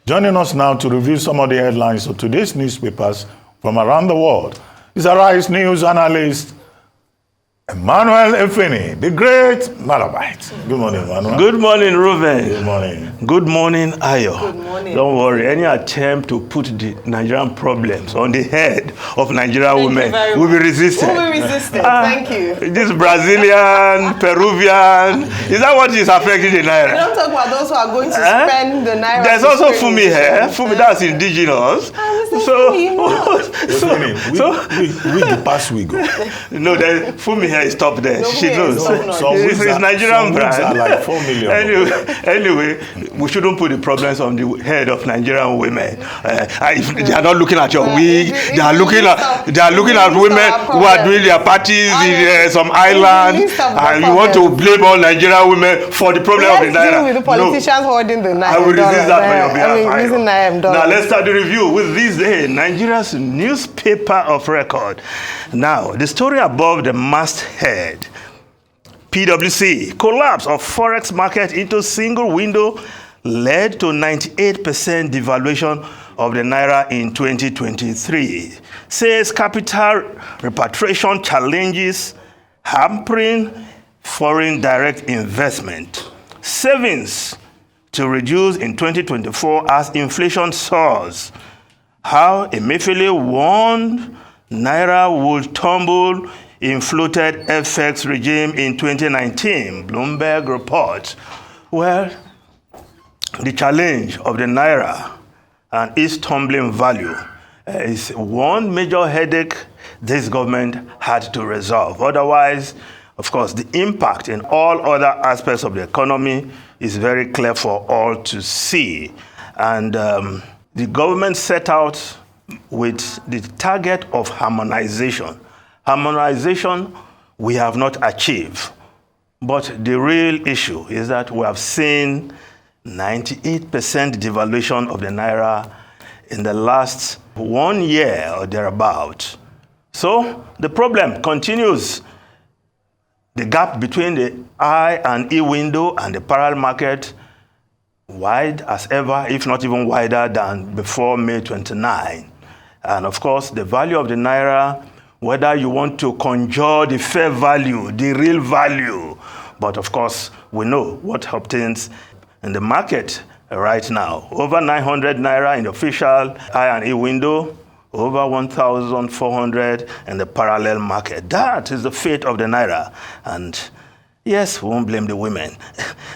Joining us now to review some of the headlines of today's newspapers from around the world is Arise News analyst Emmanuel Efeni, the great Malabite. Good morning, Emmanuel. Good morning, Ruben. Good morning. Good morning, Ayo. Good morning. Don't worry, any attempt to put the Nigerian problems on the head of Nigerian women will be resisted. Will be resisted. Thank you. This Brazilian, Peruvian, is that what is affecting the We Naira? don't talk about those who are going to spend the Naira. There's also Fumi here. Fumi, that's indigenous. We the past we go. No, Fumi here is top there. No, She Fumi knows. is top notch. It's Nigerian brand. Are like 4 million. Anyway, we shouldn't put the problems on the head of Nigerian women. They are not looking at your wig. They are looking at women who are doing their parties in some island, and you want to blame all Nigerian women for the problem of the Naira. Deal with the politicians holding the Naira. I will resist that for your behalf. Using Naira Now let's start the review with this day, Nigeria's newspaper of record. Now, the story above the masthead. PwC, collapse of forex market into single window led to 98% devaluation of the Naira in 2023. Says capital repatriation challenges hampering foreign direct investment. Savings to reduce in 2024 as inflation soars. How Emefiele warned Naira would tumble in floated FX regime in 2019, Bloomberg reports. Well, the challenge of the Naira and its tumbling value is one major headache this government had to resolve. Otherwise, of course, the impact in all other aspects of the economy is very clear for all to see. And the government set out with the target of harmonization. Harmonization we have not achieved. But the real issue is that we have seen 98% devaluation of the Naira in the last 1 year or thereabout. So the problem continues. The gap between the I and E window and the parallel market wide as ever, if not even wider than before May 29. And of course, the value of the Naira, whether you want to conjure the fair value, the real value, but of course, we know what obtains in the market right now. Over 900 Naira in the official I and E window, over 1,400 in the parallel market. That is the fate of the Naira. And yes, we won't blame the women.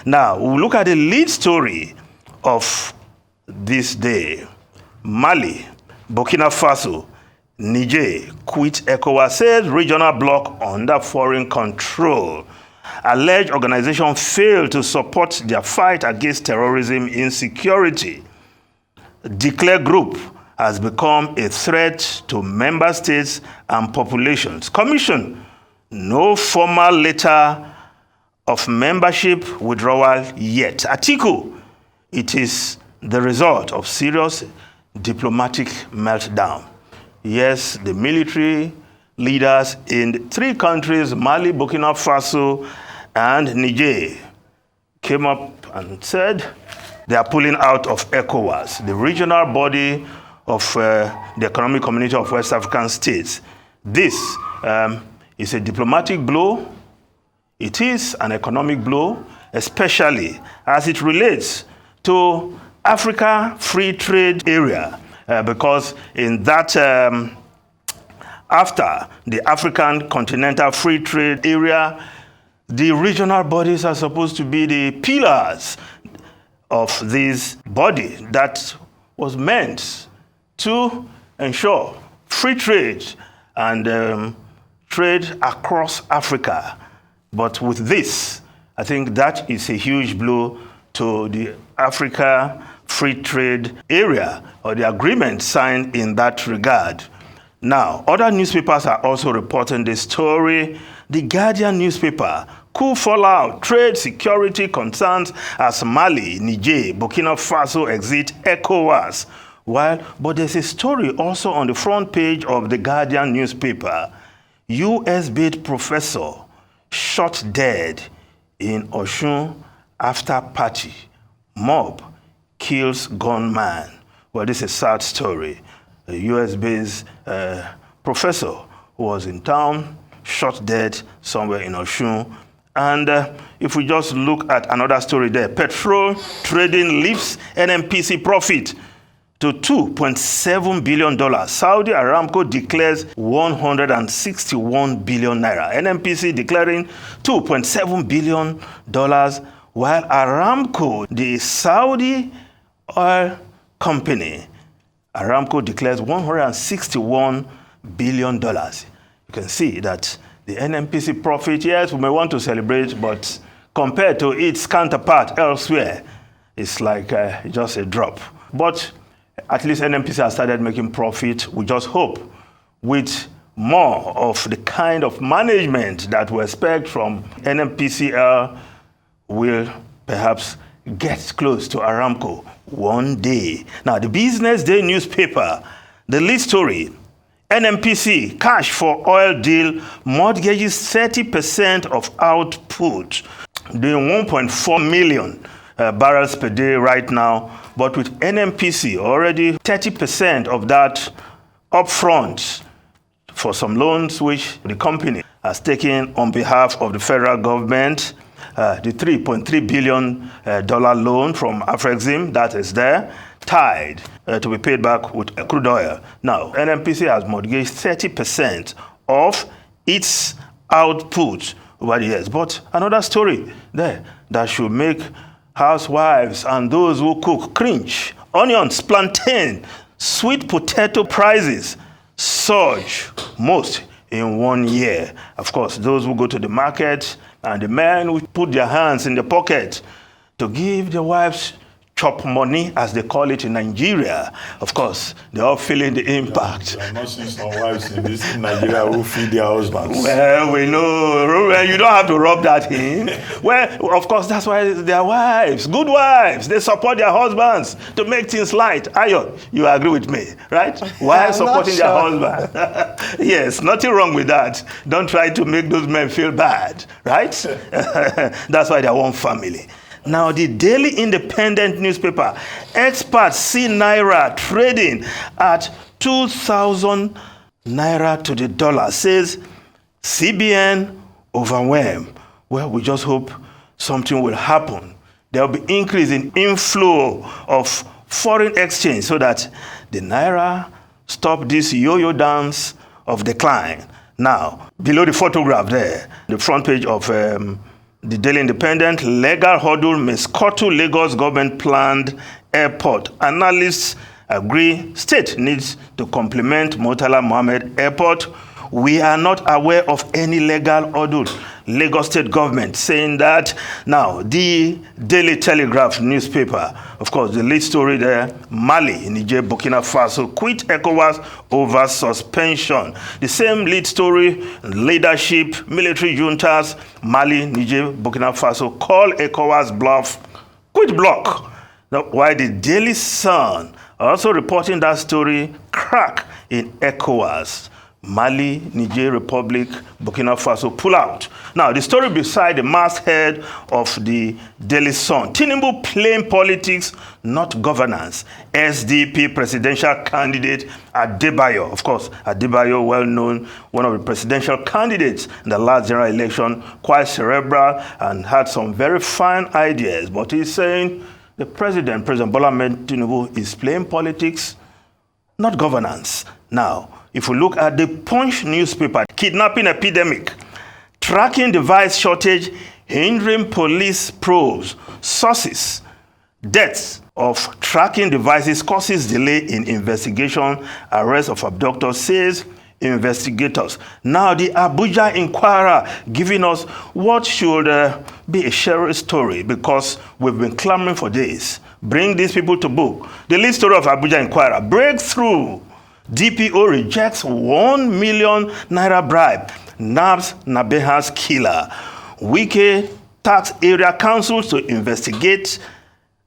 Now, we'll look at the lead story of this day. Mali, Burkina Faso, Niger quit ECOWAS, says regional bloc under foreign control. Alleged organization failed to support their fight against terrorism insecurity. Declare group has become a threat to member states and populations. Commission, no formal letter of membership withdrawal yet. Atiku, it is the result of serious diplomatic meltdown. Yes, the military leaders in 3 countries, Mali, Burkina Faso, and Niger, came up and said they are pulling out of ECOWAS, the regional body of the Economic Community of West African States. This is a diplomatic blow. It is an economic blow, especially as it relates to Africa Free Trade Area, because in that, after the African Continental Free Trade Area, the regional bodies are supposed to be the pillars of this body that was meant to ensure free trade and trade across Africa. But with this, I think that is a huge blow to the Africa Free Trade Area, or the agreement signed in that regard. Now, other newspapers are also reporting this story. The Guardian newspaper, coup fallout, trade security concerns as Mali, Niger, Burkina Faso exit ECOWAS. But there's a story also on the front page of the Guardian newspaper. US-based professor shot dead in Osun after party. Mob kills gunman. Well, this is a sad story. A US-based professor who was in town, shot dead somewhere in Osun. And if we just look at another story there, petrol trading lifts NNPC profit to $2.7 billion. Saudi Aramco declares 161 billion naira. NNPC declaring $2.7 billion, while Aramco, the Saudi oil company, Aramco declares $161 billion. You can see that the NNPC profit, yes, we may want to celebrate, but compared to its counterpart elsewhere, it's like just a drop. But at least NNPC has started making profit. We just hope with more of the kind of management that we expect from NNPCL will perhaps get close to Aramco one day. Now, the Business Day newspaper, the lead story, NNPC cash for oil deal mortgages 30% of output, doing 1.4 million barrels per day right now. But with NNPC, already 30% of that upfront for some loans which the company has taken on behalf of the federal government, the $3.3 billion loan from Afrexim that is there, tied to be paid back with crude oil. Now, NNPC has mortgaged 30% of its output over the years. But another story there that should make housewives and those who cook cringe. Onions, plantain, sweet potato prices surge most in 1 year. Of course, those who go to the market and the men who put their hands in the pocket to give their wives chop money, as they call it in Nigeria. Of course, they're all feeling the impact. I'm not seeing some wives in this Nigeria who feed their husbands. Well, we know. You don't have to rub that in. Well, of course, that's why they're wives, good wives. They support their husbands to make things light. Ayo, you agree with me, right? Wives supporting their husband. Yes, nothing wrong with that. Don't try to make those men feel bad, right? That's why they're one family. Now, the Daily Independent newspaper, experts see Naira trading at 2,000 Naira to the dollar, says CBN overwhelmed. Well, we just hope something will happen. There will be increase in inflow of foreign exchange so that the Naira stop this yo-yo dance of decline. Now, below the photograph there, the front page of the Daily Independent, legal hurdle may scuttle Lagos government planned airport. Analysts agree state needs to complement Murtala Mohammed Airport. We are not aware of any legal hurdle. Lagos state government saying that. Now, the Daily Telegraph newspaper, of course, the lead story there, Mali, Niger, Burkina Faso quit ECOWAS over suspension. The same lead story, leadership, military juntas, Mali, Niger, Burkina Faso call ECOWAS bluff, quit Bloc. Now, why the Daily Sun also reporting that story, crack in ECOWAS. Mali, Niger Republic, Burkina Faso pull out. Now, the story beside the masthead of the Daily Sun. Tinubu playing politics, not governance. SDP presidential candidate Adebayo. Of course, Adebayo, well known, one of the presidential candidates in the last general election, quite cerebral and had some very fine ideas. But he's saying the President Bola Ahmed Tinubu, is playing politics, not governance. Now, if we look at the Punch newspaper, kidnapping epidemic, tracking device shortage, hindering police probes, sources, deaths of tracking devices causes delay in investigation, arrest of abductors, says investigators. Now, the Abuja Inquirer giving us what should be a sheriff story, because we've been clamoring for days. Bring these people to book. The lead story of Abuja Inquirer, breakthrough. DPO rejects 1 million naira bribe, nabs Nabeha's killer. Wike tax area councils to investigate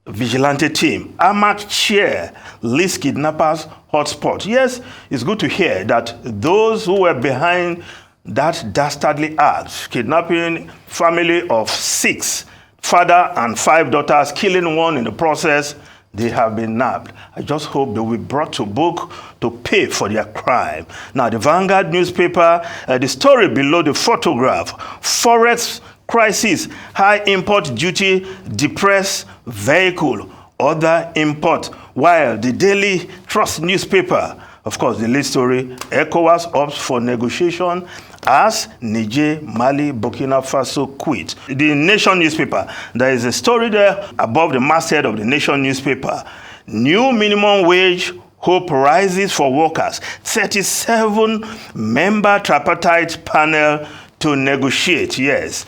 vigilante team. Amak chair lists kidnappers hotspot. Yes, it's good to hear that those who were behind that dastardly act, kidnapping family of 6, father and 5 daughters, killing one in the process, they have been nabbed. I just hope they will be brought to book to pay for their crime. Now, the Vanguard newspaper, the story below the photograph, Forex crisis, high import duty, depress vehicle, other import. While the Daily Trust newspaper, of course, the lead story, ECOWAS opts for negotiation as Niger, Mali, Burkina Faso quit. The Nation newspaper, there is a story there above the masthead of the Nation newspaper. New minimum wage hope rises for workers. 37-member tripartite panel to negotiate, yes.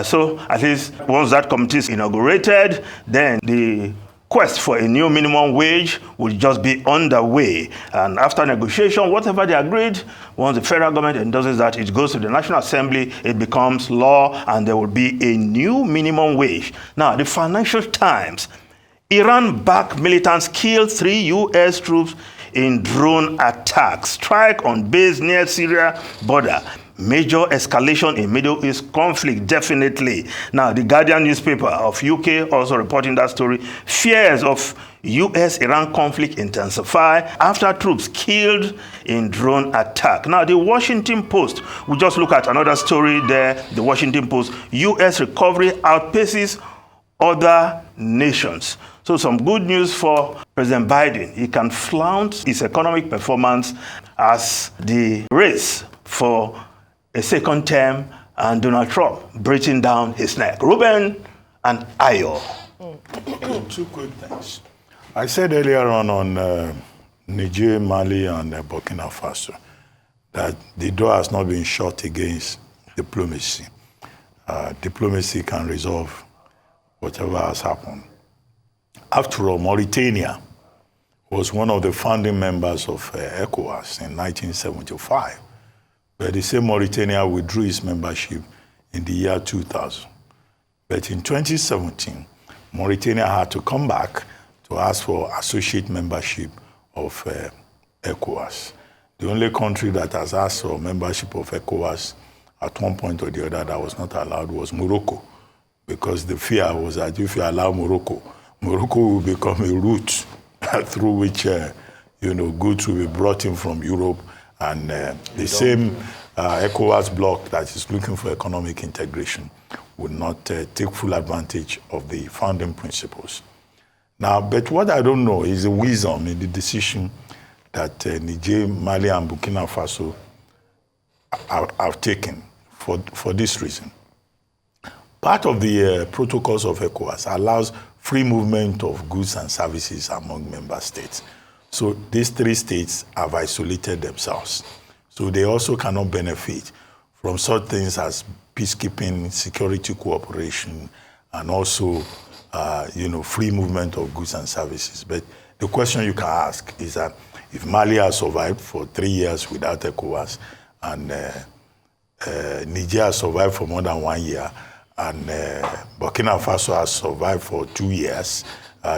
So at least once that committee is inaugurated, then the quest for a new minimum wage will just be underway. And after negotiation, whatever they agreed, once the federal government endorses that, it goes to the National Assembly, it becomes law, and there will be a new minimum wage. Now, the Financial Times, Iran-backed militants killed 3 U.S. troops in drone attacks. Strike on base near Syria border. Major escalation in Middle East conflict, definitely. Now, the Guardian newspaper of UK also reporting that story. Fears of U.S.-Iran conflict intensify after troops killed in drone attack. Now, the Washington Post, we just look at another story there. The Washington Post, U.S. recovery outpaces other nations. So some good news for President Biden. He can flaunt his economic performance as the race for a second term and Donald Trump breathing down his neck. Ruben and Ayo. Two quick things. I said earlier on Niger, Mali, and Burkina Faso that the door has not been shut against diplomacy. Diplomacy can resolve whatever has happened. After all, Mauritania was one of the founding members of ECOWAS in 1975. But the same Mauritania withdrew its membership in the year 2000. But in 2017, Mauritania had to come back to ask for associate membership of ECOWAS. The only country that has asked for membership of ECOWAS at one point or the other that was not allowed was Morocco, because the fear was that if you allow Morocco, Morocco will become a route through which goods will be brought in from Europe. And the same ECOWAS bloc that is looking for economic integration would not take full advantage of the founding principles. Now, but what I don't know is the wisdom in the decision that Niger, Mali, and Burkina Faso have taken for this reason. Part of the protocols of ECOWAS allows free movement of goods and services among member states. So these 3 states have isolated themselves. So they also cannot benefit from such things as peacekeeping, security cooperation, and also, free movement of goods and services. But the question you can ask is that if Mali has survived for 3 years without ECOWAS, and Niger has survived for more than 1 year, and Burkina Faso has survived for 2 years,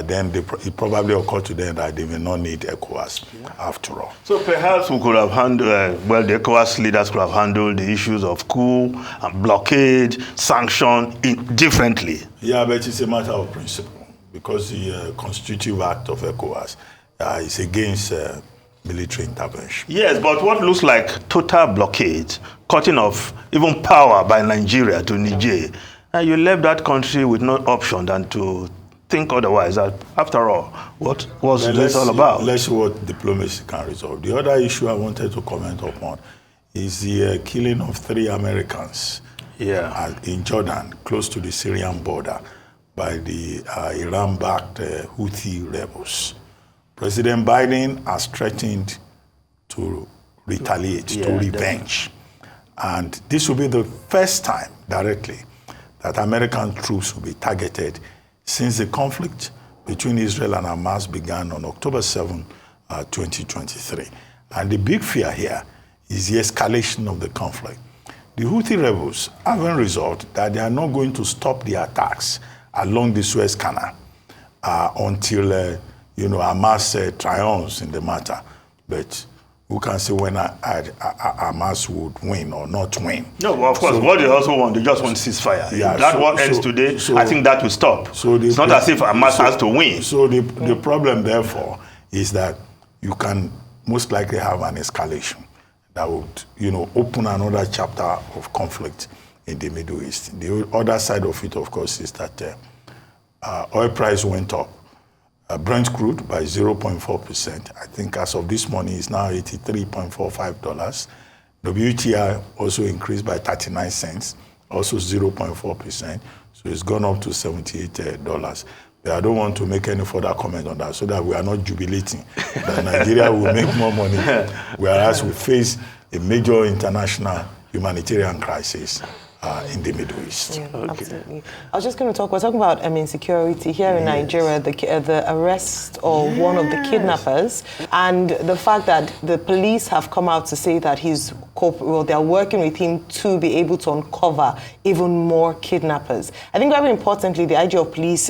then it probably occurred to them that they may not need ECOWAS after all. So perhaps we could have handled, the ECOWAS leaders could have handled the issues of coup, and blockade, sanction differently. Yeah, but it's a matter of principle, because the constitutive act of ECOWAS is against military intervention. Yes, but what looks like total blockade, cutting off even power by Nigeria to Niger, and you left that country with no option than to think otherwise. After all, what was this all about? Let's see what diplomacy can resolve. The other issue I wanted to comment upon is the killing of 3 Americans in Jordan, close to the Syrian border, by the Iran-backed Houthi rebels. President Biden has threatened to retaliate, to revenge. And this will be the first time directly that American troops will be targeted since the conflict between Israel and Hamas began on October 7, 2023. And the big fear here is the escalation of the conflict. The Houthi rebels haven't resolved that they are not going to stop the attacks along the Suez Canal until Hamas triumphs in the matter. But who can say when Hamas would win or not win. No, well, of course, what they also want, they just want ceasefire. Yeah, if that war ends today, I think that will stop. So it's not as if Hamas has to win. So the problem, therefore, is that you can most likely have an escalation that would, open another chapter of conflict in the Middle East. The other side of it, of course, is that oil price went up. Brent crude by 0.4%. I think as of this morning, it's now $83.45. WTI also increased by 39 cents, also 0.4%. So it's gone up to $78. But I don't want to make any further comment on that so that we are not jubilating that Nigeria will make more money, whereas we face a major international humanitarian crisis in the Middle East. Yeah, absolutely. I was just going to talk, we're talking about insecurity here in Nigeria, the arrest of one of the kidnappers, and the fact that the police have come out to say that they're working with him to be able to uncover even more kidnappers. I think very importantly, the IG of police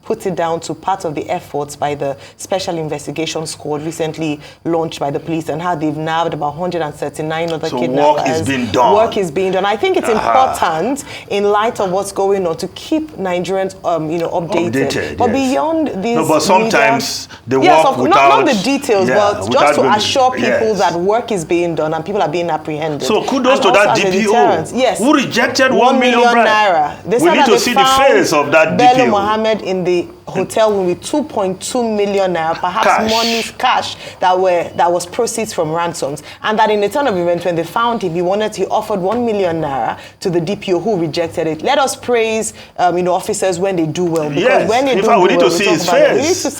put it down to part of the efforts by the Special Investigation Squad recently launched by the police, and how they've nabbed about 139 other kidnappers. Work is being done. Work is being done. I think it's important in light of what's going on to keep Nigerians, updated. But beyond this, but sometimes they work not the details, but just to assure people yes. that work is being done and people are being apprehended. So kudos to that DPO who rejected 1 million naira. We need to see the face of that Bello DPO. Mohammed in the hotel with 2.2 million naira, perhaps cash that was proceeds from ransoms, and that in the turn of events when they found him, he offered 1 million naira to the DPO who rejected it. Let us praise officers when they do well, because when they do well, we need to see his face. We need to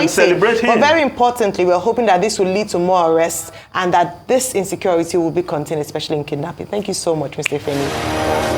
celebrate him. But very importantly, we're hoping that this will lead to more arrests and that this insecurity will be contained, especially in kidnapping. Thank you so much, Mr. Femi.